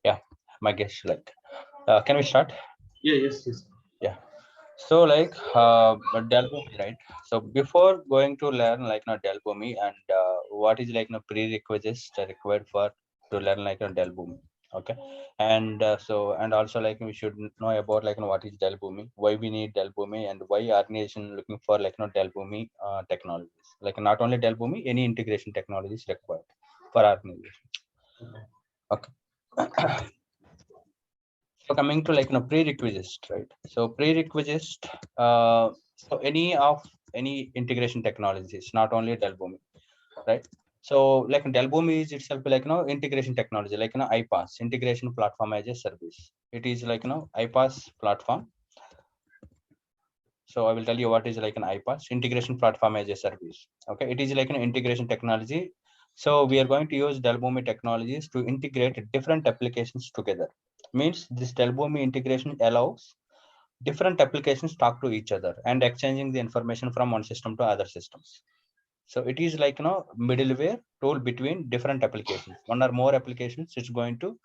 Yeah, my guess like, can we start? Yeah, yes, yes. Yeah. So like Delbumi, right? So before going to learn like Delbumi and what is like prerequisites required for to learn like Delbumi. Okay. And so and also like we should know about like what is Delbumi, why we need Delbumi, and why organization looking for like Delbumi technologies. Like not only Delbumi, any integration technologies required for organization. Okay. So coming to like prerequisites, right? So prerequisites, so any integration technologies, not only Delbumi, right? So like Delbumi is itself like integration technology, like iPaaS, integration platform as a service. It is like iPaaS platform. So I will tell you what is like an iPaaS, integration platform as a service. Okay, it is like an integration technology. So we are going to use Delbumi technologies to integrate different applications together. Means this Delbumi integration allows different applications talk to each other and exchanging the information from one system to other systems. So it is like middleware tool between different applications. One or more applications, it's going to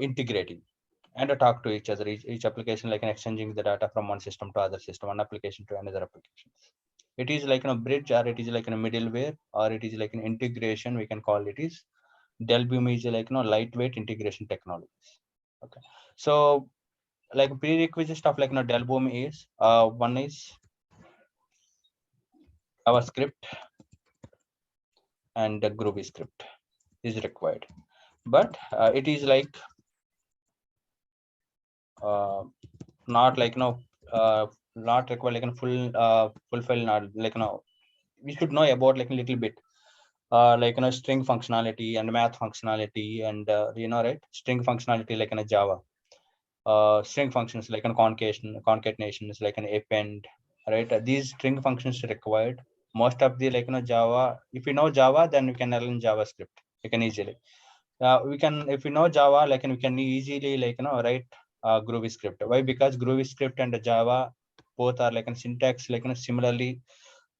integrating and talk to each other. Each application like exchanging the data from one system to other system, one application to another application. It is like a bridge, or it is like a middleware, or it is like an integration. We can call it is Delbumi is like lightweight integration technologies. Okay, so like prerequisite of like Delbumi is one is JavaScript and the Groovy script is required, but it is like uh, not like not required like a fulfill, not like we should know about like a little bit like string functionality and math functionality, and right, string functionality like in a Java, string functions like an concatenation is like an append, right? These string functions required. Most of the like Java, if you know Java, then you can learn JavaScript, you can easily we can, if you know Java, like we can easily like write Groovy script. Why? Because Groovy script and Java both are like a syntax like similarly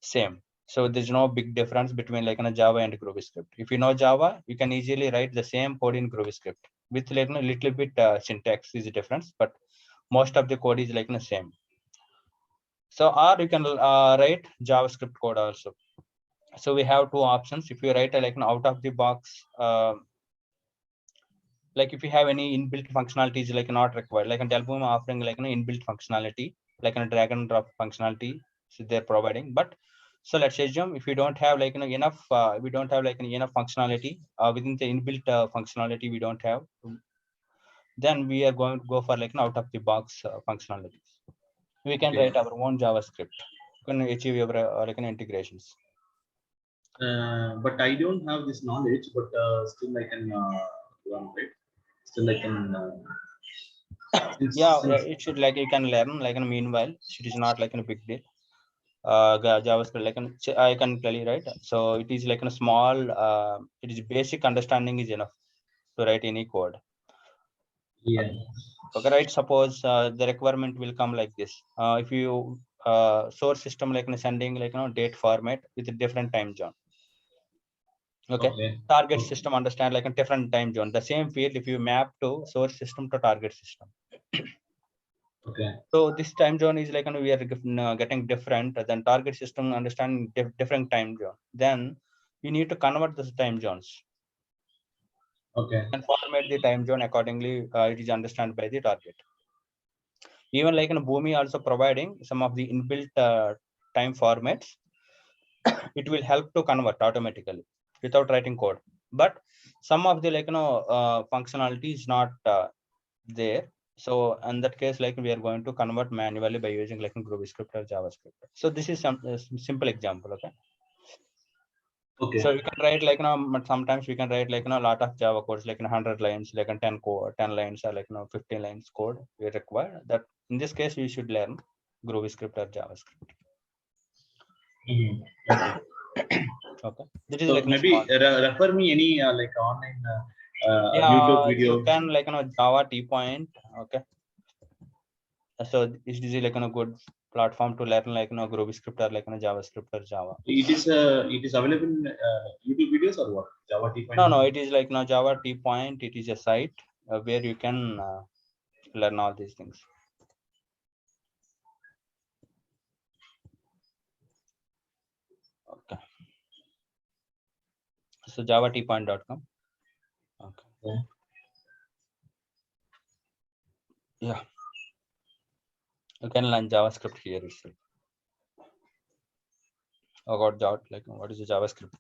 same. So there's no big difference between like Java and Groovy script. If you know Java, you can easily write the same code in Groovy script with like a little bit syntax is a difference, but most of the code is like the same. So or you can write JavaScript code also. So we have two options. If you write like an out of the box, like if you have any inbuilt functionalities like not required, like Delbumi offering like an inbuilt functionality, like a drag and drop functionality, so they're providing. But so let's assume if you don't have like enough we don't have like enough functionality within the inbuilt functionality we don't have, then we are going to go for like an out of the box functionalities. We can Okay. write our own JavaScript, can achieve your like an integrations. But I don't have this knowledge, but still I can learn, right? Still I can, Yeah, since it should like you can learn like meanwhile it is not like a big deal. JavaScript, like I can tell you, right? So it is like a small, it is basic understanding is enough to write any code. yeah. Okay, right? Suppose the requirement will come like this. If you source system like sending like date format with a different time zone. Okay, Okay. target Okay. system understand like a different time zone. The same field if you map to source system to target system. Okay. So this time zone is like we are getting different than target system understanding different time zone. Then you need to convert those time zones Okay. and format the time zone accordingly. It is understood by the target. Even like in Boomi also providing some of the inbuilt time formats, it will help to convert automatically without writing code. But some of the like functionality is not there. So in that case, like we are going to convert manually by using like Groovy script or JavaScript. So this is some simple example. Okay. So Okay. we can write like but sometimes we can write like a lot of Java codes like 100 lines, like 10 lines, or like 15 lines code we require. That in this case we should learn Groovy script or JavaScript. Mhm. Okay. Okay, this is So like a maybe small. refer me any like online YouTube Yeah, you video. can like Java T point. Okay, so it is like good. platform to learn like Groovy script or like JavaScript or Java. It is available in YouTube videos or what? Java T No, it is like Java T Point. It is a site where you can learn all these things. Okay. So javatpoint.com. Okay. Yeah. You can learn JavaScript here itself. About Java, like what is a JavaScript?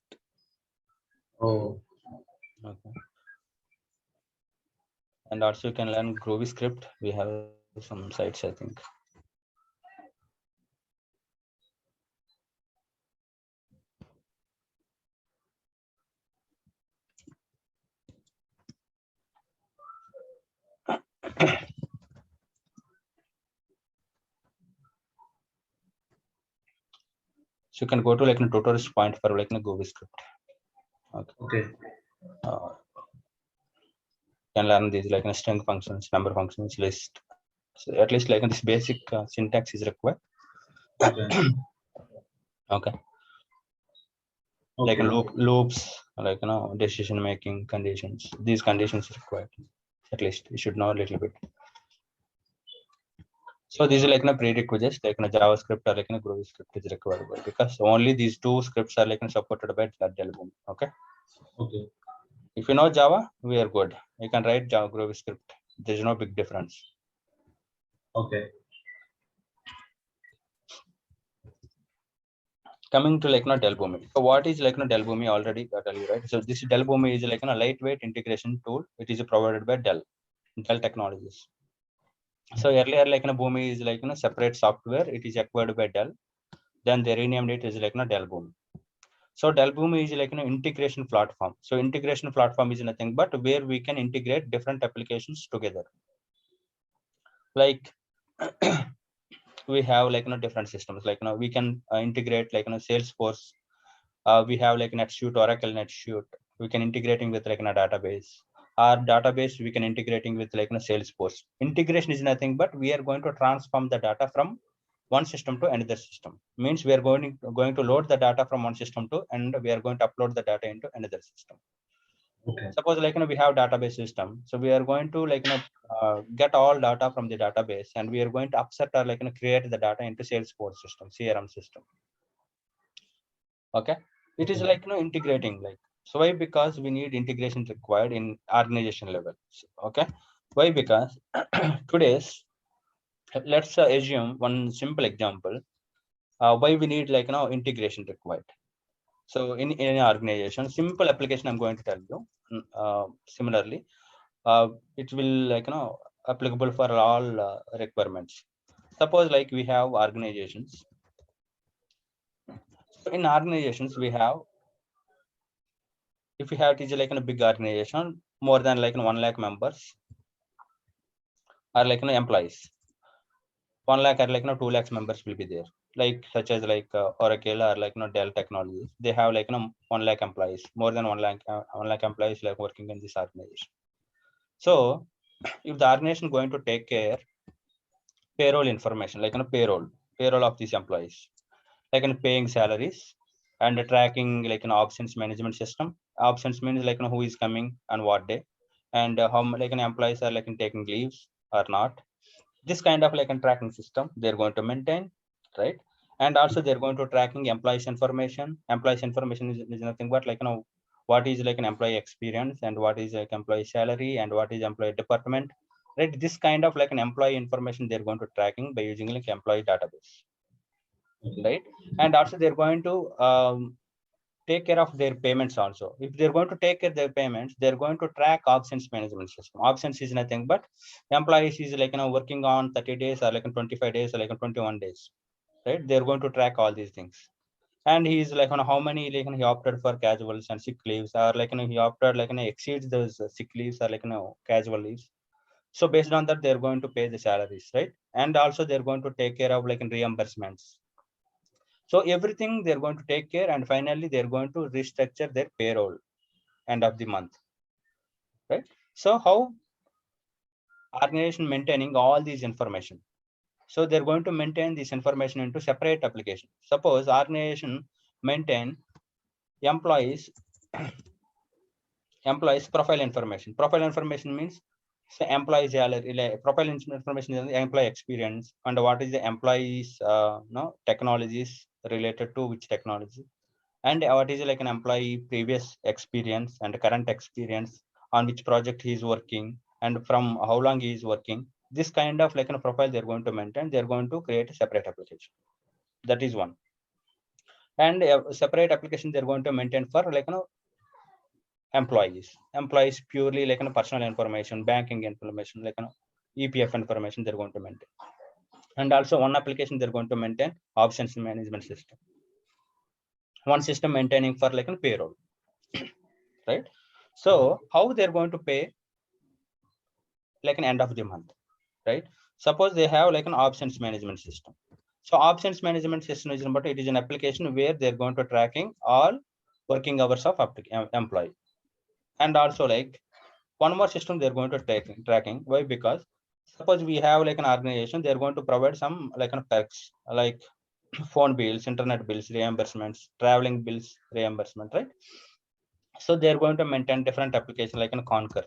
Oh. Okay. And also you can learn Groovy script. We have some sites, I think. So you can go to like tutorials point for like Groovy script. Okay. Can learn these like string functions, number functions, list. So at least like this basic syntax is required. Okay. Okay. Like loops, like decision making conditions. These conditions required. At least you should know a little bit. So this is like prerequisites, like JavaScript or like Groovy script is required because only these two scripts are like supported by Delboomi. Okay. Okay. If you know Java, we are good. You can write Java Groovy script. There's no big difference. Okay. Coming to like Delboomi. So what is like Delboomi already I tell you, right? So this Delboomi is like a lightweight integration tool. It is provided by Dell Technologies. So earlier like Boomi is like separate software. It is acquired by Dell. Then they renamed it as like Delboomi. So Delboomi is like an integration platform. So integration platform is nothing but where we can integrate different applications together. Like we have like different systems. Like we can integrate like Salesforce. We have like NetSuite, Oracle NetSuite. We can integrating with like a database. Our database we can integrating with like Salesforce. Integration is nothing but we are going to transform the data from one system to another system. Means we are going to load the data from one system to and we are going to upload the data into another system. Okay. Suppose like we have database system, so we are going to like get all data from the database and we are going to upset or like create the data into Salesforce system, CRM system. Okay, it is like integrating like. So why? Because we need integration required in organization level. Okay, why? Because today's, let's assume one simple example. Why we need like integration required. So in an organization, simple application I'm going to tell you. Similarly, it will like applicable for all requirements. Suppose like we have organizations. So in organizations we have, if we have it is like in a big organization, more than like 1 lakh members are like employees. 1 lakh or like 2 lakhs members will be there. Like such as like Oracle or like Dell Technologies. They have like 1 lakh employees, more than 1 lakh employees like working in this organization. So if the organization going to take care payroll information, like payroll of these employees, like paying salaries and tracking like an options management system. Options means like who is coming and what day, and how like employees are like taking leaves or not. This kind of like a tracking system they're going to maintain, right? And also they're going to tracking employees information. Employees information is nothing but like what is like an employee experience and what is like employee salary and what is employee department, right? This kind of like an employee information they're going to tracking by using like employee database, right? And also they're going to take care of their payments also. If they're going to take care of their payments, they're going to track options management system. Options is nothing but employees is like working on 30 days or like 25 days or like 21 days, right? They're going to track all these things. And he's like how many like he opted for casuals and sick leaves, or like he opted like exceeds those sick leaves or like casual leaves. So based on that, they're going to pay the salaries, right? And also they're going to take care of like reimbursements. So everything they're going to take care, and finally they're going to restructure their payroll end of the month, right? So how organization maintaining all these information? So they're going to maintain this information into separate application. Suppose organization maintain employees profile information. Profile information means employees profile information is the employee experience and what is the employees technologies related to which technology, and what is like an employee previous experience and current experience, on which project he is working and from how long he is working. This kind of like a profile they're going to maintain. They're going to create a separate application. That is one. And a separate application they're going to maintain for like employees purely like personal information, banking information, like EPF information they're going to maintain. And also one application they're going to maintain options management system. One system maintaining for like payroll. Right? So how they're going to pay like an end of the month, right? Suppose they have like an options management system. So options management system is but it is an application where they're going to tracking all working hours of employee. And also like one more system they're going to tracking. Why? Because suppose we have like an organization, they're going to provide some like perks like phone bills, internet bills, reimbursements, traveling bills, reimbursement, right? So they're going to maintain different application like in Concur.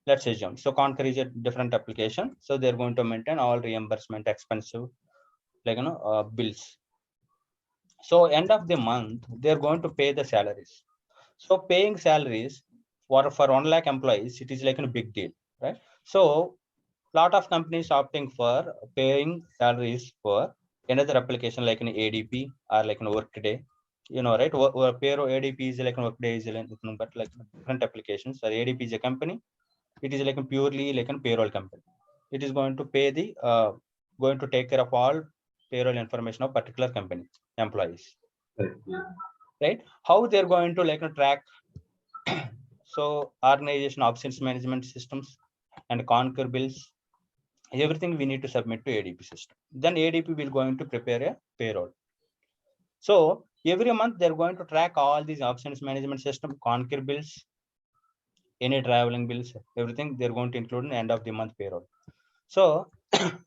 Let's assume. So Concur is a different application. So they're going to maintain all reimbursement expensive like bills. So end of the month, they're going to pay the salaries. So paying salaries for 1 lakh employees, it is like a big deal, right? So lot of companies opting for paying salaries for another application like an ADP or like an Workday, right? Payroll ADP is like an Workday is like, but like different applications. So ADP is a company. It is like a purely like a payroll company. It is going to pay the going to take care of all payroll information of particular company employees. Right? How they're going to like track so organization options management systems and Concur bills, everything we need to submit to ADP system. Then ADP will going to prepare a payroll. So every month they're going to track all these options management system, Concur bills, any traveling bills, everything they're going to include in the end of the month payroll. So,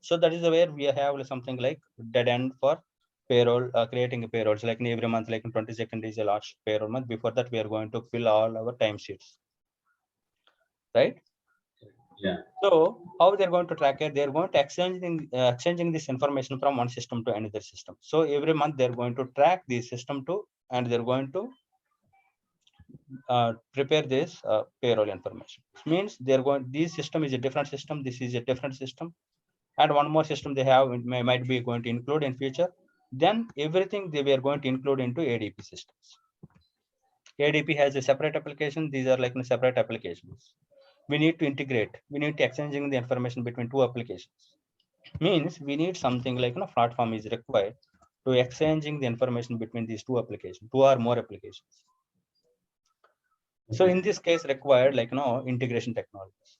so that is where we have something like dead end for payroll, creating a payrolls like every month, like 22nd is the last payroll month. Before that, we are going to fill all our time sheets, right? Yeah. So how they're going to track it? They're going to exchanging this information from one system to another system. So every month they're going to track the system to, and they're going to prepare this payroll information. It means they're going. This system is a different system. This is a different system, and one more system they have might be going to include in future. Then everything they were going to include into ADP systems. ADP has a separate application. These are like separate applications. We need to integrate. We need to exchanging the information between two applications. Means we need something like platform is required to exchanging the information between these two applications, two or more applications. So in this case required like integration technologies.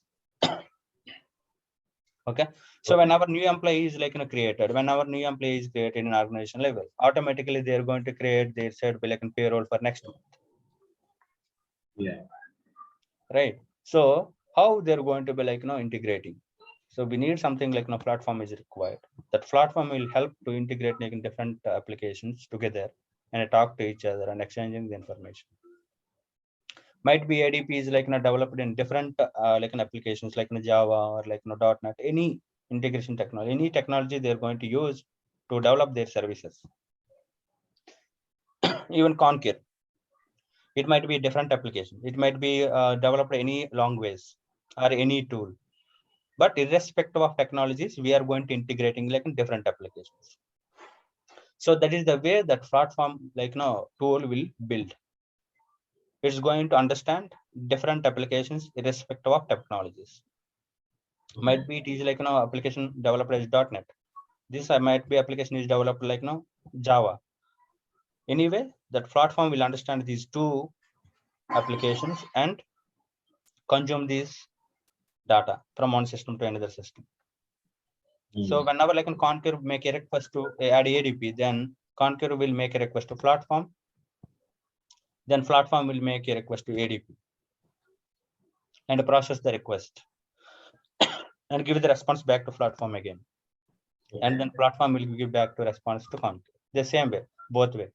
Okay. So whenever new employee is like created, whenever new employee is created in organization level, automatically they're going to create their said like payroll for next month. Yeah. Right. So how they're going to be like integrating. So we need something like platform is required. That platform will help to integrate like different applications together and talk to each other and exchanging the information. Might be ADP is like developed in different like applications like Java or like .NET, any integration technology, any technology they're going to use to develop their services. Even Concur, it might be a different application. It might be developed any language or any tool. But irrespective of technologies, we are going to integrating like in different applications. So that is the way that platform like tool will build. It's going to understand different applications irrespective of technologies. Might be it is like application developed as .NET. This might be application is developed like Java. Anyway, that platform will understand these two applications and consume these data from one system to another system. So whenever like Concur make a request to add ADP, then Concur will make a request to platform. Then platform will make a request to ADP and process the request and give the response back to platform again. and then platform will give back to response to content. The same way, both way.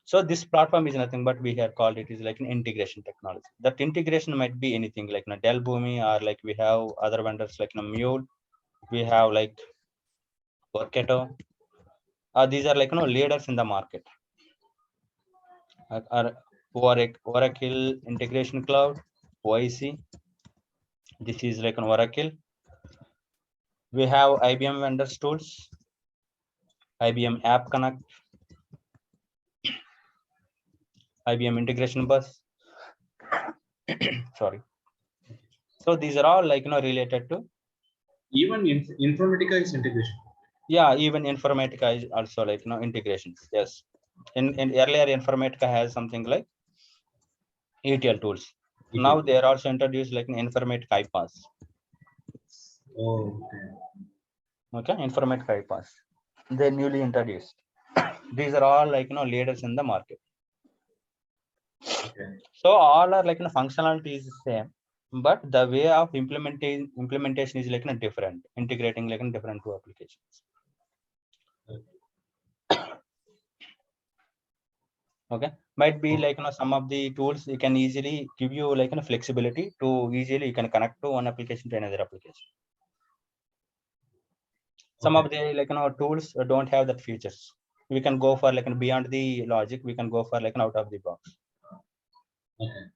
So this platform is nothing but we have called it is like an integration technology. That integration might be anything like Dell Boomi, or like we have other vendors like Mule, we have like Workato. These are like leaders in the market. Oracle Integration Cloud, OIC. This is like an Oracle. We have IBM vendors tools, IBM App Connect, IBM Integration Bus. Sorry. So these are all like related to. Even Informatica is integration. Yeah, even Informatica is also like integrations. Yes. In earlier Informatica has something like ETL tools. Now they are also introduced like an Informatica iPaaS. Oh, Okay, Informatica iPaaS. They're newly introduced. These are all like leaders in the market. Okay. So all are like functionality is the same, but the way of implementation is like different, integrating like different two applications. Okay, might be like some of the tools you can easily give you like flexibility to easily you can connect to one application to another application. Some of the like tools don't have that features. We can go for like beyond the logic. We can go for like out of the box. Okay.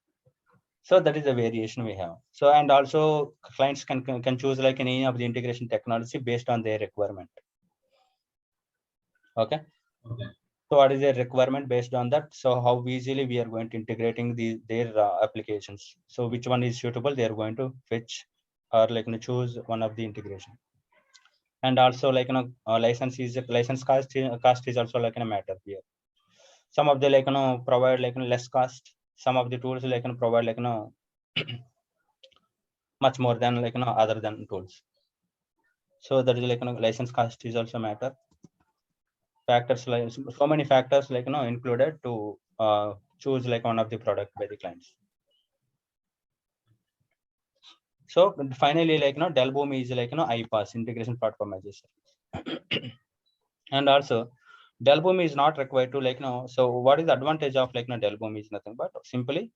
So that is a variation we have. So and also clients can choose like any of the integration technology based on their requirement. Okay. Okay. So what is their requirement based on that? So how easily we are going to integrating their applications. So which one is suitable? They are going to fetch or like choose one of the integration. And also like license cost is also like a matter here. Some of the like provide like less cost. Some of the tools like provide like much more than like other than tools. So that is like license cost is also matter. Factors like so many factors like included to choose like one of the product by the clients. So finally like Dell Boomi is like iPaaS, integration platform as a service. And also Dell Boomi is not required to like so what is the advantage of like Dell Boomi is nothing but simply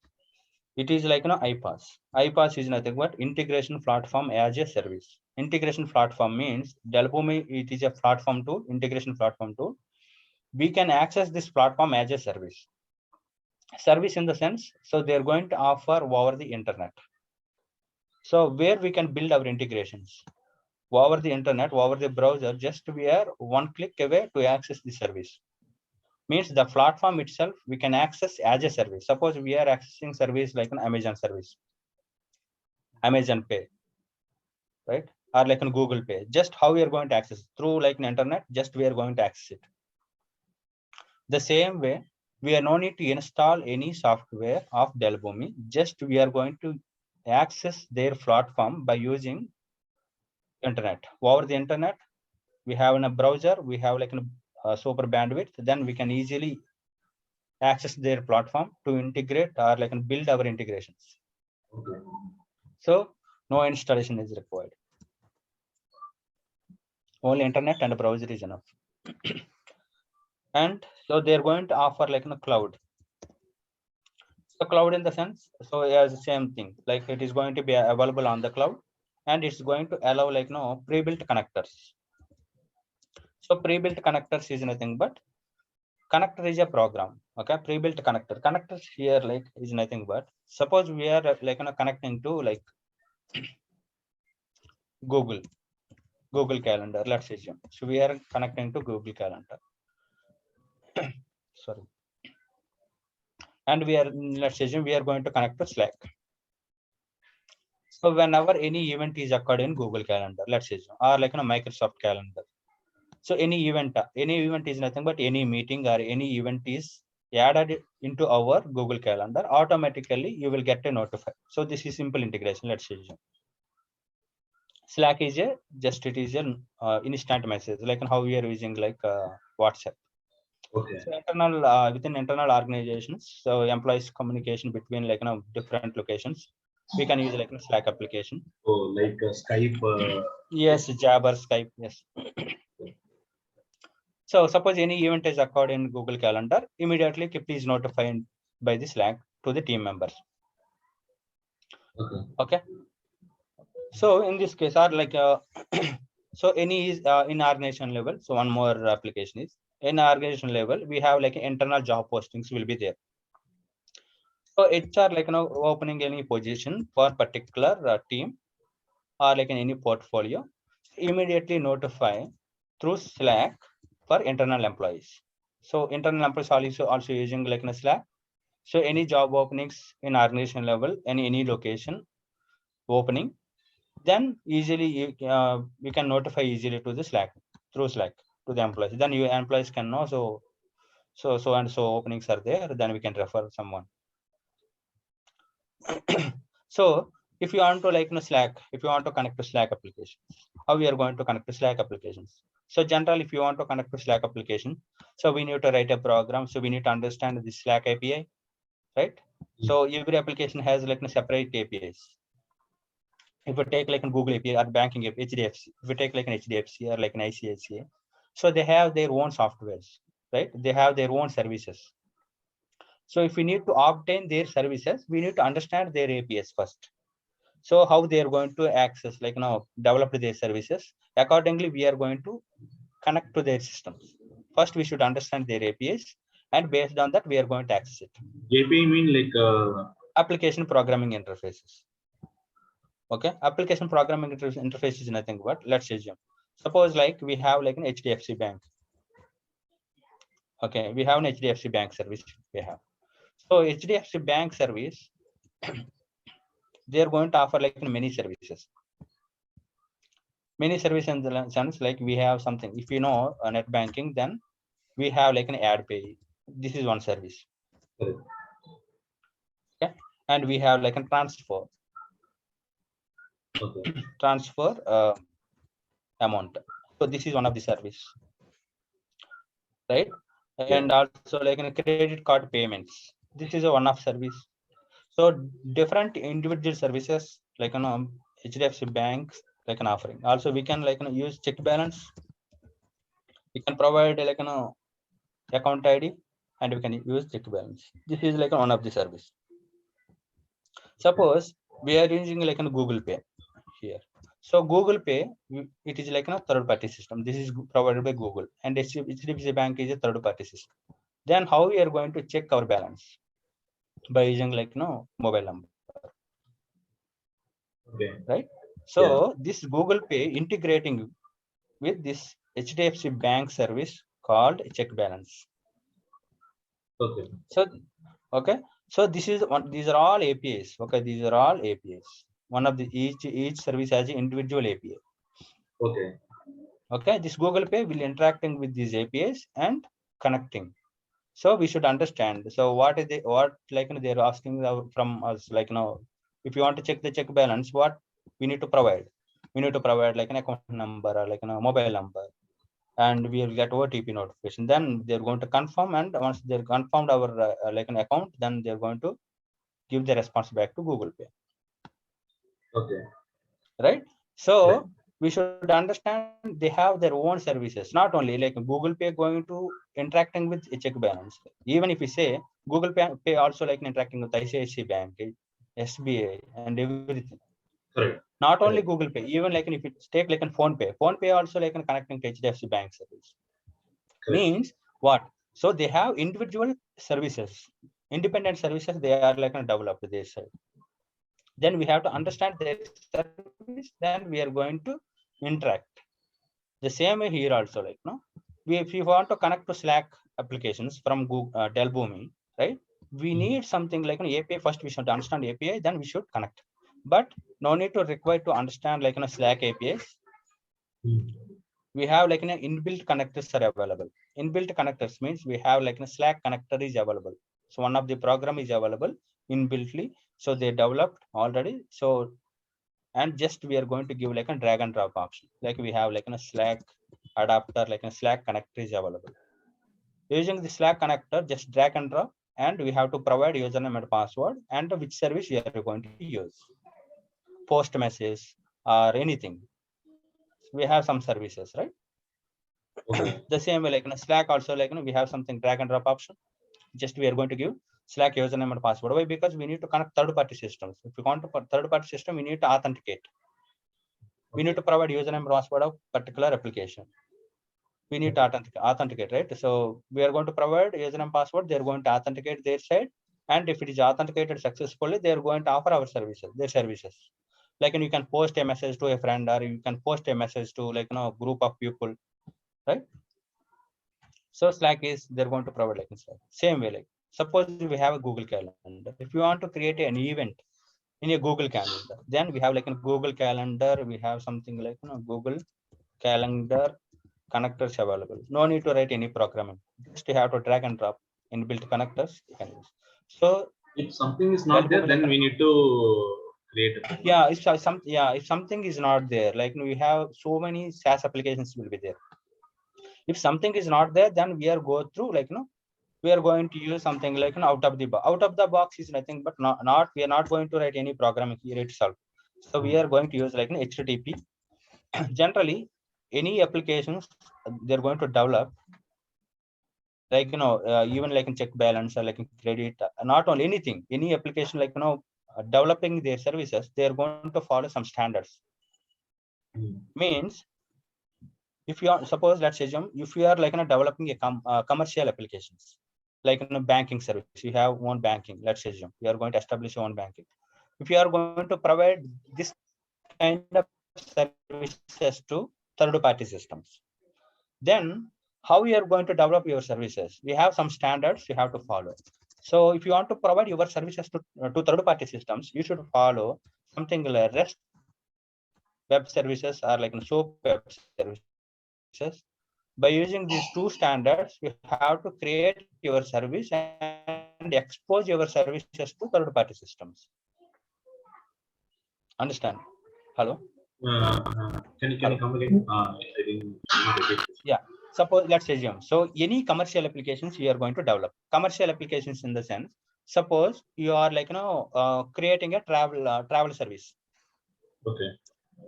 it is like iPaaS. iPaaS is nothing but integration platform as a service. Integration platform means Dell Boomi, it is a platform tool, integration platform tool. We can access this platform as a service. Service in the sense, so they're going to offer over the internet. So where we can build our integrations over the internet, over the browser, just we are one click away to access the service. Means the platform itself we can access as a service. Suppose we are accessing service like an Amazon service, Amazon Pay, right? Or like an Google Pay. Just how we are going to access through like an internet, just we are going to access it. The same way, we are no need to install any software of Dell Boomi. Just we are going to access their platform by using internet. Over the internet, we have in a browser, we have like a super bandwidth, then we can easily access their platform to integrate or like build our integrations. Okay. So no installation is required. Only internet and browser is enough. And so they're going to offer like a cloud. So cloud in the sense, so as the same thing, like it is going to be available on the cloud, and it's going to allow like pre-built connectors. So pre-built connectors is nothing but connector is a program. Okay, pre-built connectors here like is nothing but suppose we are like connecting to like Google Calendar. Let's assume. So we are connecting to Google Calendar. Sorry. And we are let's assume we are going to connect to Slack. So whenever any event is occurred in Google Calendar, let's assume, or like Microsoft Calendar. So any event is nothing but any meeting or any event is added into our Google Calendar. Automatically, you will get a notify. So this is simple integration. Let's assume. Slack is a just it is an instant message like how we are using like WhatsApp. Okay. So internal within internal organizations, so employees communication between like different locations. we can use like a Slack application. Oh, like Skype. Yes, Jabber, Skype. Yes. So suppose any event is occurred in Google Calendar, immediately please notify by the Slack to the team members. Okay. Okay. So in this case, are like so any is in organization level. So one more application is in organization level, we have like internal job postings will be there. So HR like opening any position for particular team or like in any portfolio, immediately notify through Slack for internal employees. So internal employees also using like in Slack. So any job openings in organization level, any location opening, then easily you can notify easily to the Slack through Slack to the employees. Then your employees can know so and so openings are there. Then we can refer someone. So if you want to like Slack, if you want to connect to Slack applications, how we are going to connect to Slack applications? So generally, if you want to connect to Slack application, so we need to write a program. So we need to understand the Slack API, right? So every application has like a separate APIs. If we take like a Google API or banking API, HDFC, if we take like an HDFC or like an ICICI, so they have their own softwares, right? They have their own services. So if we need to obtain their services, we need to understand their APIs first. So how they are going to access, like develop their services. Accordingly, we are going to connect to their systems. First, we should understand their APIs, and based on that, we are going to access it. API mean like application programming interfaces. Okay, application programming interface is nothing but, let's assume, suppose like we have like an HDFC bank. Okay, we have an HDFC bank service. We have. So HDFC bank service, they are going to offer like many services. Many services in the sense like we have something. If you know net banking, then we have like an ad pay. This is one service. Okay, and we have like a transfer. okay. Transfer amount. So this is one of the service, right? And also like in credit card payments. This is a one-off service. So different individual services like HDFC banks like an offering. Also we can like use check balance. We can provide like account ID and we can use check balance. This is like one of the service. Suppose we are using like a Google Pay here. So Google Pay, it is like a third-party system. This is provided by Google, and HDFC Bank is a third-party system. Then how we are going to check our balance? By using like mobile number. Okay. Right. So this Google Pay integrating with this HDFC Bank service called check balance. Okay. So okay. So this is one. These are all APIs. Okay, these are all APIs. One of the each service has an individual API. Okay. Okay, this Google Pay will interacting with these APIs and connecting. So we should understand. So what is they're asking from us, like if you want to check the check balance, what we need to provide? We need to provide like an account number or like a mobile number, and we will get OTP notification. Then they're going to confirm, and once they're confirmed our like an account, then they're going to give the response back to Google Pay. Okay. Right. So we should understand they have their own services, not only like Google Pay going to interacting with a check balance. Even if we say Google Pay also like interacting with ICICI Bank, SBI, and everything. Correct. Not only Google Pay, even like if it's take like a Phone Pay also like connecting to HDFC Bank service. Correct. Means what? So they have individual services, independent services. They are like developed their side. Then we have to understand their service. Then we are going to interact. The same way here also, like if you want to connect to Slack applications from Google Dell Boomi, right? We need something like an API. First, we should understand API. Then we should connect. But no need to require to understand like Slack APIs. We have like an inbuilt connectors are available. Inbuilt connectors means we have like a Slack connector is available. So one of the program is available inbuiltly. So they developed already. So and just we are going to give like a drag and drop option. Like we have like a Slack adapter, like a Slack connector is available. Using the Slack connector, just drag and drop, and we have to provide username and password and which service we are going to use. post message or anything. We have some services, right? Okay. The same way, like Slack also, like we have something drag and drop option. Just we are going to give Slack username and password. Why? Because we need to connect third-party systems. If we want to put third-party system, we need to authenticate. We need to provide username and password of particular application. We need to authenticate, right? So we are going to provide username and password. They're going to authenticate their side, and if it is authenticated successfully, they are going to offer our services, their services. Like you can post a message to a friend, or you can post a message to group of people, right? So Slack is they're going to provide like Slack. Same way, like suppose we have a Google Calendar. If you want to create an event in a Google Calendar, then we have like in Google Calendar, we have something like Google Calendar connectors available. No need to write any programming. Just you have to drag and drop inbuilt connectors you can use. So if something is not there, then we need to create it. Yeah, if something is not there, like we have so many SaaS applications will be there. If something is not there, then we are go through we are going to use something like out of the box is nothing but not we are not going to write any programming here itself. So we are going to use like HTTP. Generally, any applications they're going to develop, like even like in check balance or like in credit, not only anything, any application like developing their services, they are going to follow some standards. Means if you are, suppose let's assume if you are like developing a commercial applications, like banking service, you have one banking, let's assume you are going to establish your own banking. If you are going to provide this kind of services to third party systems, then how you are going to develop your services? We have some standards you have to follow. So if you want to provide your services to third party systems, you should follow something like REST web services or like SOAP web services. By using these two standards, you have to create your service and expose your services to third party systems. Understand? Hello? Can you come again? Yeah. Suppose let's assume. So any commercial applications you are going to develop. Commercial applications in the sense, suppose you are like creating a travel service. Okay.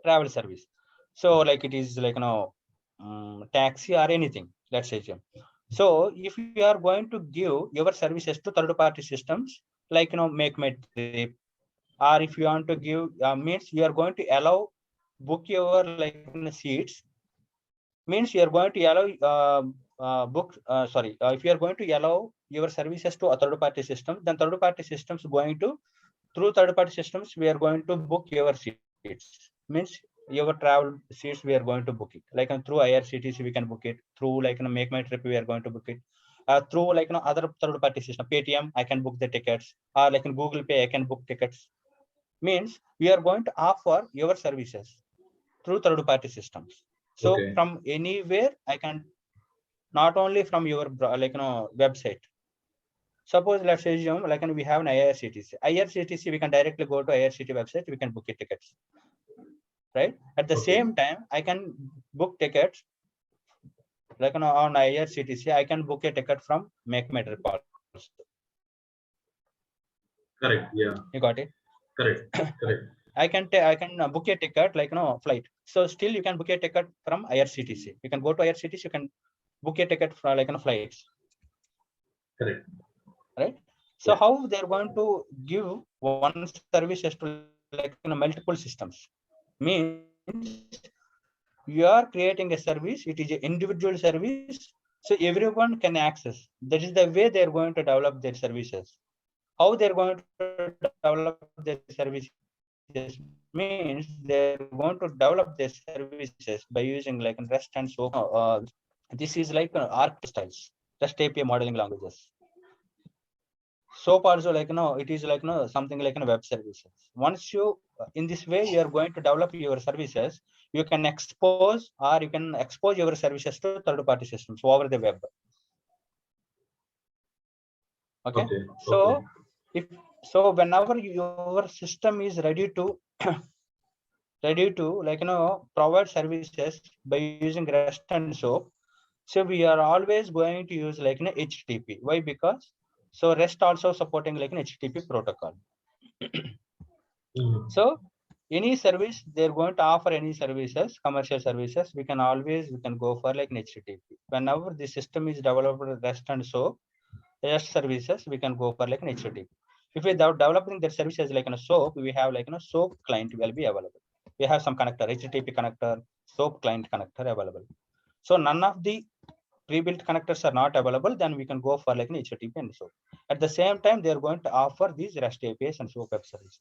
Travel service. So like it is like taxi or anything. Let's assume. So if you are going to give your services to third party systems, like make my trip, or if you want to give means you are going to allow book your like seats, means you are going to allow if you are going to allow your services to a third party system, then third party systems going to through third party systems we are going to book your seats, means your travel seats we are going to book it, like through IRCTC we can book it, through like make my trip we are going to book it, through like other third party system, Paytm I can book the tickets, or like in Google Pay I can book tickets. Means we are going to offer your services through third party systems. So from anywhere I can, not only from your website. Suppose let's assume like we have an IRCTC we can directly go to IRCTC website, we can book a tickets, right? At the same time I can book tickets like on IRCTC I can book a ticket from Make My Trip also. Correct. Yeah. You got it? Correct. I can book a ticket like flight. So still you can book a ticket from IRCTC. You can go to IRCTC, you can book a ticket for like flights. Correct. Right. So how they're going to give one services to like multiple systems? Means you are creating a service. It is an individual service, so everyone can access. That is the way they're going to develop their services. How they're going to develop their services means they're going to develop their services by using like REST and SOAP. This is like ARC styles, REST API modeling languages. SOAP also like it is like something like web services. Once you in this way you are going to develop your services, you can expose your services to third party systems over the web. Okay. So whenever your system is ready to provide services by using REST and SOAP, so we are always going to use like HTTP. Why? Because so REST also supporting like an HTTP protocol. So any service they're going to offer, any services, commercial services, we can go for like an HTTP. Whenever the system is developed REST and SOAP, REST services, we can go for like an HTTP. If without developing their services like in a SOAP, we have like SOAP client will be available. We have some connector, HTTP connector, SOAP client connector available. So none of the pre-built connectors are not available, then we can go for like an HTTP and SOAP. At the same time, they are going to offer these REST APIs and SOAP web services.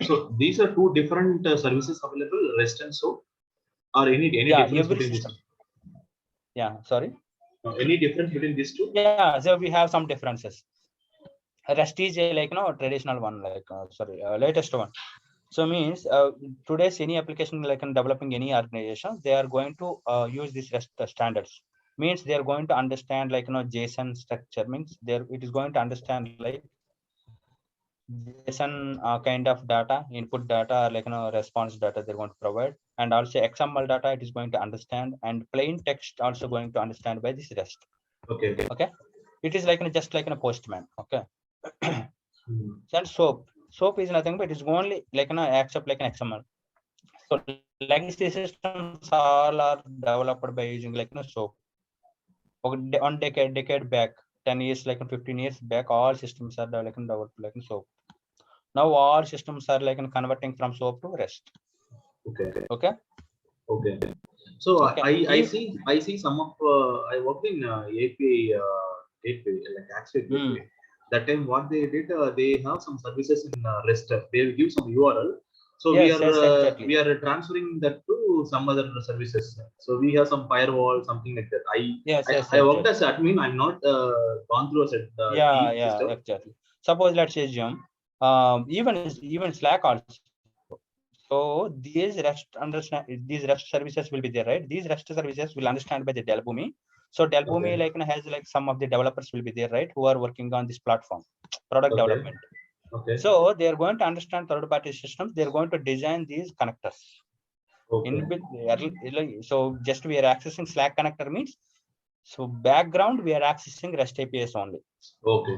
So these are two different services available, REST and SOAP, or any difference between these two? Yeah, sorry. Any difference between these two? Yeah, so we have some differences. REST is a like traditional one, like latest one. So means today's any application like in developing any organization, they are going to use this REST standards. Means they are going to understand like JSON structure, means there it is going to understand like JSON kind of data, input data, like response data they're going to provide, and also XML data it is going to understand, and plain text also going to understand by this REST. Okay. Okay. It is like just like a postman. Okay. And SOAP is nothing but it's only like accept like an XML. So legacy systems all are developed by using like SOAP. One decade back, 10 years, like 15 years back, all systems are developed like SOAP. Now all systems are like converting from SOAP to REST. Okay. So okay. I see some of I worked in API gateway, like Access Gateway. That time what they did, they have some services in REST. They will give some URL. So yes, exactly. We are transferring that to some other services. So we have some firewall, something like that. I worked as admin. I'm not gone through a set. System. Exactly. Suppose let's say even Slack also. So these REST services will be there, right? These REST services will understand by the Delbumi. So Delbumi like has like some of the developers will be there, right? Who are working on this platform, product development. Okay. So they are going to understand third-party systems. They are going to design these connectors. So just we are accessing Slack connector means, so background we are accessing REST APIs only. Okay.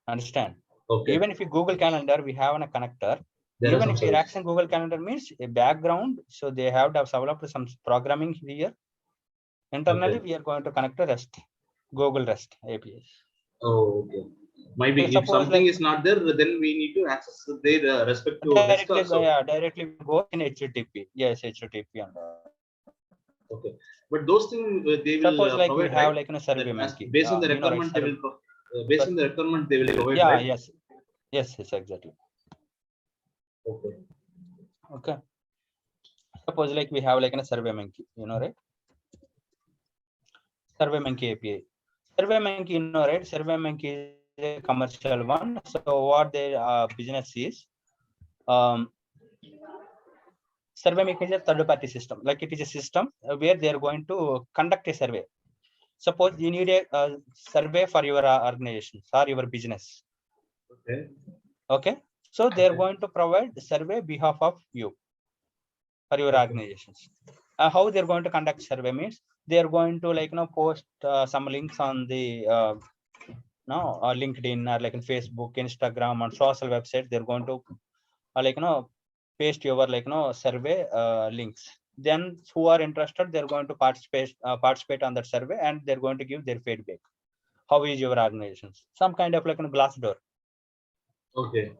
Understand? Okay. Even if you Google Calendar, we have a connector. Even if you're accessing Google Calendar means a background, so they have developed some programming here. Internally, we are going to connect to REST, Google REST APIs. Oh, okay. Maybe so if something is not there, then we need to access their respective directly. Directly go in HTTP. Yes, HTTP and okay. But those things they will suppose like provide, we have right? like Survey Monkey. Based on the requirement, they will based on the requirement they will provide. Yeah. Right? Yes, exactly. Okay. Suppose like we have like a Survey Monkey, right? Survey Monkey API. Survey Monkey, right? Survey Monkey is a commercial one. So what their business is, Survey Monkey is a third-party system. Like it is a system where they are going to conduct a survey. Suppose you need a survey for your organization or your business. Okay. So they are going to provide the survey behalf of you for your organizations. How they are going to conduct survey means they are going to post some links on the LinkedIn or like in Facebook, Instagram, on social website. They're going to paste your survey links. Then who are interested, they're going to participate on that survey, and they're going to give their feedback. How is your organization? Some kind of like a Glassdoor. Okay.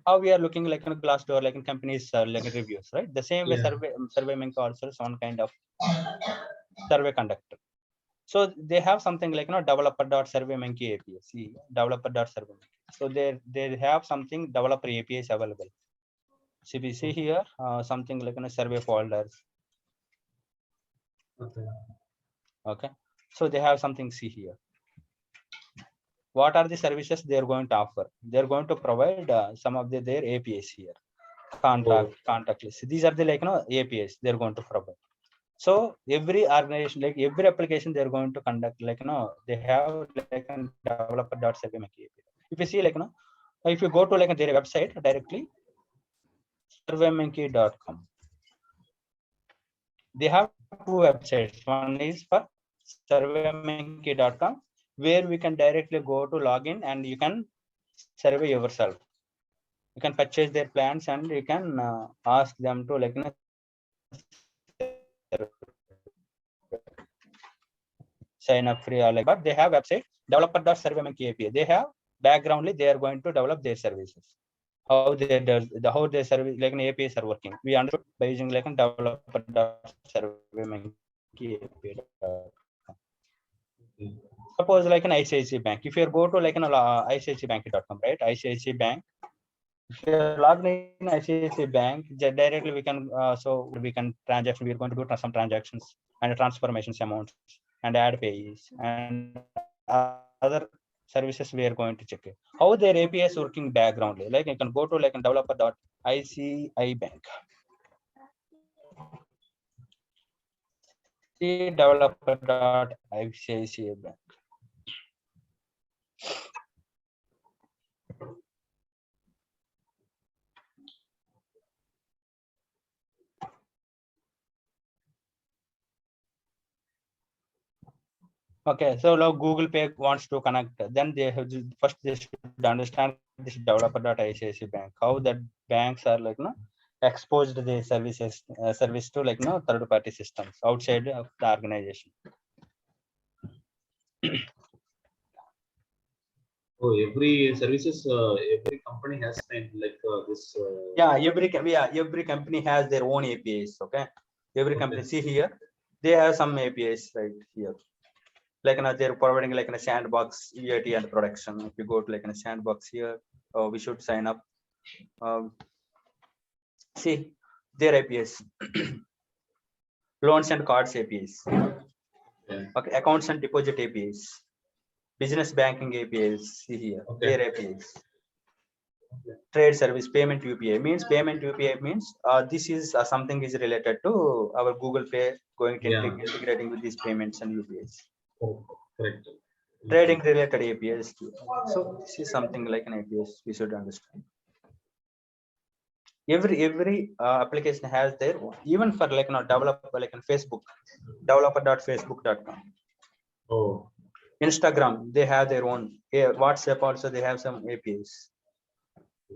How we are looking like in a Glassdoor, like in companies like in reviews, right? The same way Survey Monkey also is one kind of survey conductor. So they have something like developer.surveymonkey API. See, developer.surveymonkey. So they have something developer APIs available. So we see here something like survey folders. Okay. So they have something, see here. What are the services they are going to offer? They are going to provide some of their APIs here. Contact list. These are the APIs they are going to provide. So every organization, like every application, they are going to conduct they have like a developer.surveymonkey API. If you see if you go to their website directly, surveymonkey.com. They have two websites. One is for surveymonkey.com, where we can directly go to login and you can survey yourself. you can purchase their plans and you can ask them to like sign up free or like, but they have website developer.surveymonkey API. They have backgroundly they are going to develop their services. How they does the how their service like an APIs are working. We understood by using like a developer.surveymonkey API. Suppose like an ICICI Bank. If you go to like an ICICIbank.com, right? ICICI Bank. If you're logged in ICICI Bank, directly we can so we can transaction. We are going to do some transactions and transformations amounts and add payees and other services we are going to check it. How their API is working backgroundly. Like you can go to like developer.ICICI Bank. See developer.ICICI Bank. Okay, so now Google Pay wants to connect. Then they have first they should understand this developer.ICICI Bank, how that banks are like exposed the services service to like third party systems outside of the organization. Oh, every services, every company has like this. Yeah, every company has their own APIs. Okay, every company. See here, they have some APIs right here. Like they're providing like a sandbox EAT and production. If you go to like a sandbox here, we should sign up. See their APIs, loans and cards APIs, okay, accounts and deposit APIs, business banking APIs. See here, their APIs. Trade service payment UPI means this is something is related to our Google Pay going to integrating with these payments and UPIs. Correct. Trading related APIs too. So this is something like an APIs we should understand. Every application has their own, even for like developer like in Facebook, developer.facebook.com. Oh. Instagram, they have their own. WhatsApp also they have some APIs.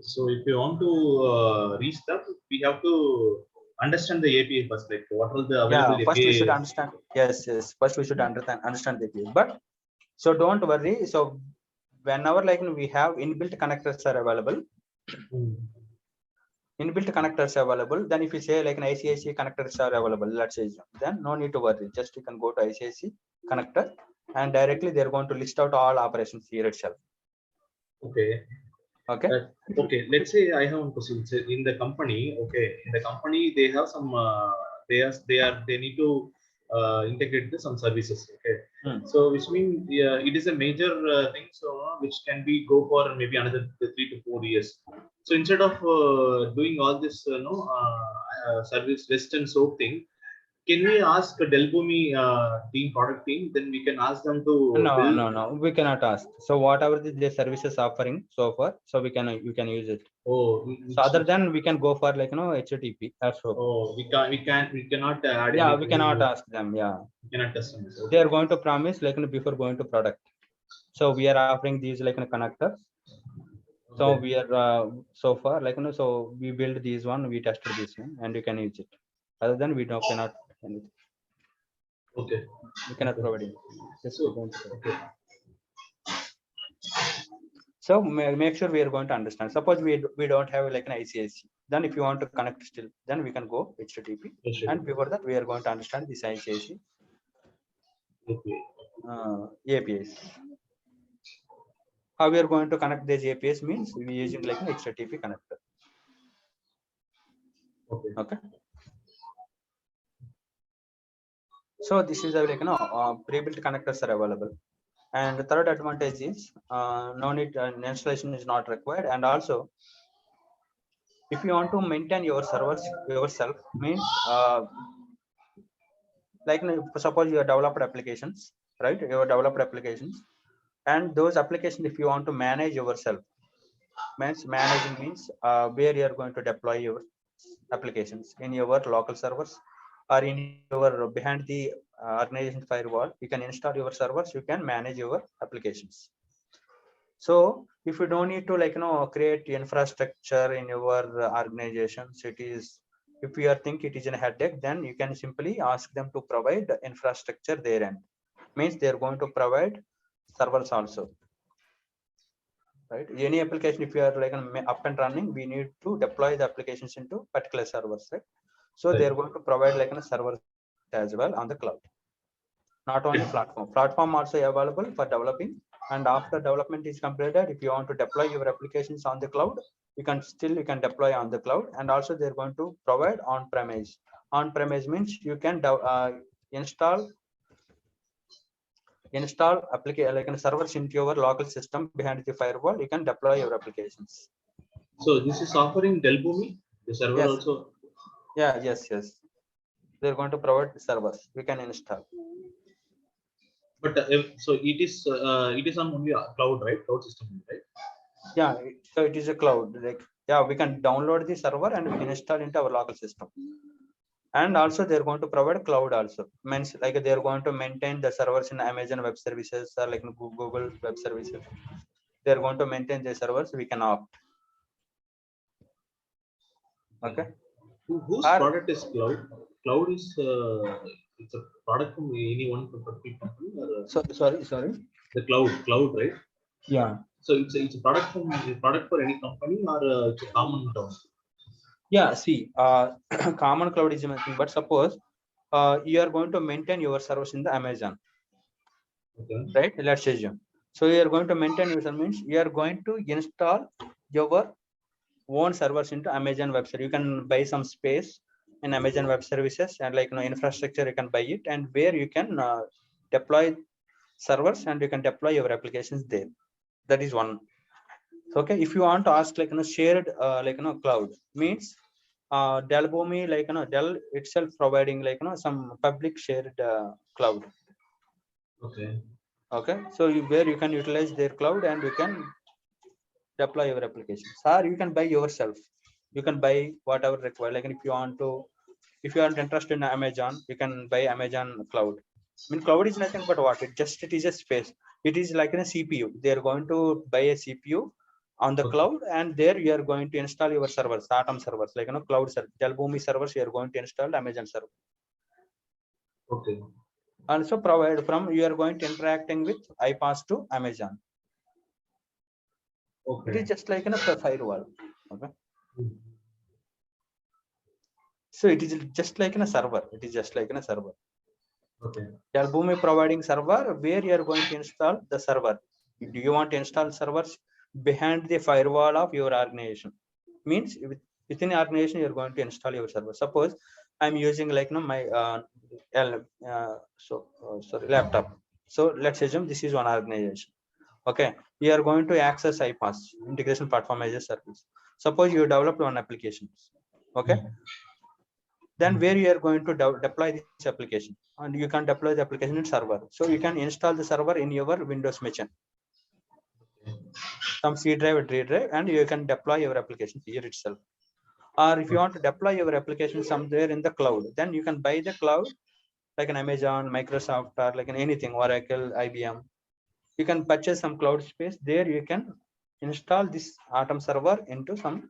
So if you want to reach that, we have to understand the API first. Like what are the available first API? we should understand. Yes. First we should understand the API. But so don't worry. So whenever like we have inbuilt connectors are available. Inbuilt connectors available. Then if you say like an ICICI connectors are available, let's say, then no need to worry. Just you can go to ICICI connector and directly they're going to list out all operations here itself. Okay. Okay. Okay. Let's say I have one question. So in the company, okay, in the company they have some they need to integrate some services. Okay. So which means it is a major thing. So which can be go for maybe another 3 to 4 years. So instead of doing all this service rest and soap thing, can we ask Delbumi team product team? Then we can ask them to build. No. We cannot ask. So whatever the services offering so far, so you can use it. Oh. So other than we can go for like HTTP. That's all. Oh, we cannot add. Yeah, we cannot ask them. Yeah. We cannot customize. Okay. They are going to promise like before going to product. So we are offering these like connectors. So we are so far like so we build these one, we tested this one, and you can use it. Other than we cannot anything. Okay. We cannot provide it. Just okay. So make sure we are going to understand. Suppose we don't have like an ICICI. Then if you want to connect still, then we can go HTTP. And before that, we are going to understand this ICICI APIs. How we are going to connect these APIs means we are using like an HTTP connector. Okay. So this is like pre-built connectors are available. And the third advantage is no need installation is not required. And also, if you want to maintain your servers yourself, means like suppose you have developed applications, right? You have developed applications, and those applications, if you want to manage yourself, means managing means where you are going to deploy your applications in your local servers or in your behind the organization firewall. You can install your servers, you can manage your applications. So if you don't need to create infrastructure in your organizations, it is, if you are think it is a headache, then you can simply ask them to provide the infrastructure there, and means they are going to provide servers also, right? Any application, if you are up and running, we need to deploy the applications into particular servers, right? So they are going to provide servers as well on the cloud. Not only platform also available for developing, and after development is completed, if you want to deploy your applications on the cloud, you can deploy on the cloud. And also they're going to provide on premise. On premise means you can install servers into your local system behind the firewall. You can deploy your applications. So this is offering Delbhoomi, the server Yes. also. Yeah, yes. They're going to provide servers. We can install. But so it is on only cloud, right? Cloud system, right? Yeah, so it is a cloud. We can download the server and we can install into our local system. And also they're going to provide cloud also. Means they're going to maintain the servers in Amazon Web Services or Google Web Services. They're going to maintain the servers. We can opt. Okay. Whose product is cloud? Cloud is it's a product from any one particular company, or Sorry. The cloud, right? Yeah. So it's a product for any company, or it's a common term. Yeah. See, common cloud is nothing, but suppose you are going to maintain your servers in the Amazon. Okay. Right? Let's assume. So you are going to maintain your server means you are going to install your own servers into Amazon Web Services. You can buy some space in Amazon Web Services, and infrastructure, you can buy it, and where you can deploy servers and you can deploy your applications there. That is one. So, okay, if you want to ask shared cloud means Delbhoomi, Dell itself providing some public shared cloud. Okay, so where you can utilize their cloud and you can deploy your applications, or you can buy yourself. You can buy whatever required. If you are interested in Amazon, you can buy Amazon cloud. I mean, cloud is nothing but what? It is a space. It is like in a CPU. They are going to buy a CPU on the cloud, and there you are going to install your servers, Atom servers, cloud server, Delbhoomi servers. You are going to install Amazon server. Okay. Also provide from, you are going to interacting with iPaaS to Amazon. Okay. It is just like a firewall. Okay. So it is just like in a server. It is just like in a server. Okay. Delbhoomi providing server where you are going to install the server. Do you want to install servers behind the firewall of your organization? Means within the organization you are going to install your server. Suppose I'm using my laptop. So let's assume this is one organization. Okay, you are going to access iPaaS, integration platform as a service. Suppose you developed one application. Okay. Then where you are going to deploy this application, and you can deploy the application in server. So you can install the server in your Windows machine, some C drive or D drive, and you can deploy your application here itself. Or if you want to deploy your application somewhere in the cloud, then you can buy the cloud like an Amazon, Microsoft, or like an anything, Oracle, IBM. You can purchase some cloud space. There you can install this Atom server into some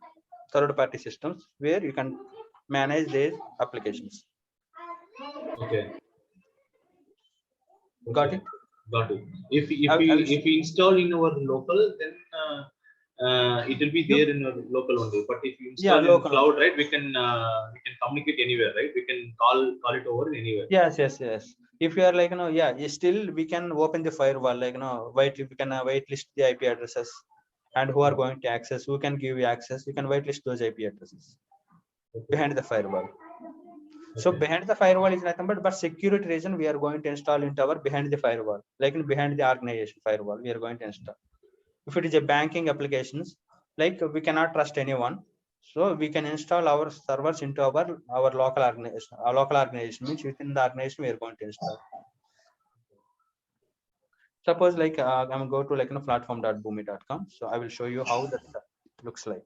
third-party systems where you can manage their applications. Okay. Got it? Got it. If we install in our local, then it will be there in our local only. But if you install in cloud, right, we can communicate anywhere, right? We can call it over anywhere. Yes. If you are still we can open the firewall, we can whitelist the IP addresses, and who are going to access, who can give you access. You can whitelist those IP addresses behind the firewall. So behind the firewall is nothing but security reason we are going to install into our behind the firewall, behind the organization firewall we are going to install. If it is a banking applications, we cannot trust anyone, so we can install our servers into our local organization. Our local organization means within the organization we are going to install. Suppose I'm go to platform.boomi.com. So I will show you how that looks like.